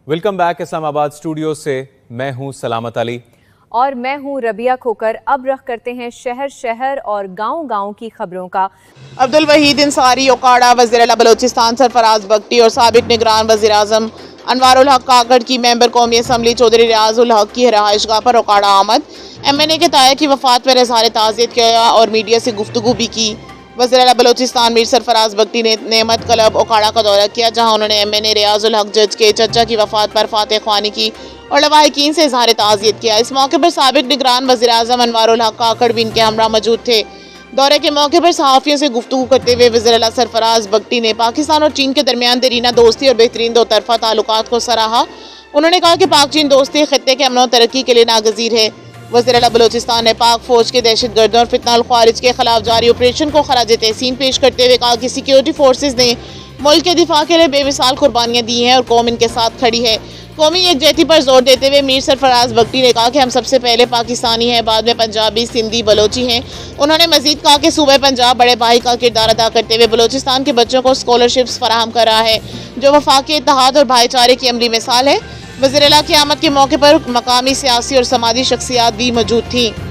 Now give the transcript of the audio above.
Welcome back اسلام آباد studio سے میں ہوں سلامت علی اور میں ہوں ربیہ کھوکر۔ اب رخ کرتے ہیں شہر شہر اور گاؤں گاؤں کی خبروں کا۔ عبدالوحید انصاری اوکاڑا وزیر اعلیٰ بلوچستان سرفراز بگٹی اور سابق نگران وزیر اعظم انوار الحق کاکڑ کی ممبر قومی اسمبلی چودھری ریاض الحق کی رہائش گاہ پر اوکاڑا آمد۔ ایم این اے کے تائب کی وفات پر اظہار تعزیت کیا اور میڈیا سے گفتگو بھی کی۔ وزیر اعلیٰ بلوچستان میر سرفراز بگٹی نے نعمت کلب اوکاڑا کا دورہ کیا، جہاں انہوں نے ایم این اے ریاض الحق جج کے چچا کی وفات پر فاتح خوانی کی اور لواحقین سے اظہار تعزیت کیا۔ اس موقع پر سابق نگران وزیر اعظم انوار الحق کاکڑ بھی ان کے ہمراہ موجود تھے۔ دورے کے موقع پر صحافیوں سے گفتگو کرتے ہوئے وزیر اعلیٰ سرفراز بگٹی نے پاکستان اور چین کے درمیان دیرینہ دوستی اور بہترین دو طرفہ تعلقات کو سراہا۔ انہوں نے کہا کہ پاک چین دوستی خطے کے امن و ترقی کے لیے ناگزیر ہے۔ وزیر اعلیٰ بلوچستان نے پاک فوج کے دہشت گردوں اور فتنہ الخوارج کے خلاف جاری آپریشن کو خراج تحسین پیش کرتے ہوئے کہا کہ سیکیورٹی فورسز نے ملک کے دفاع کے لیے بے مثال قربانیاں دی ہیں اور قوم ان کے ساتھ کھڑی ہے۔ قومی یکجہتی پر زور دیتے ہوئے میر سرفراز بگٹی نے کہا کہ ہم سب سے پہلے پاکستانی ہیں، بعد میں پنجابی، سندھی، بلوچی ہیں۔ انہوں نے مزید کہا کہ صوبہ پنجاب بڑے بھائی کا کردار ادا کرتے ہوئے بلوچستان کے بچوں کو اسکالرشپس فراہم کر رہا ہے، جو وفاقی اتحاد اور بھائی چارے کی عملی مثال ہے۔ وزیر اعلیٰ کی آمد کے موقع پر مقامی سیاسی اور سماجی شخصیات بھی موجود تھیں۔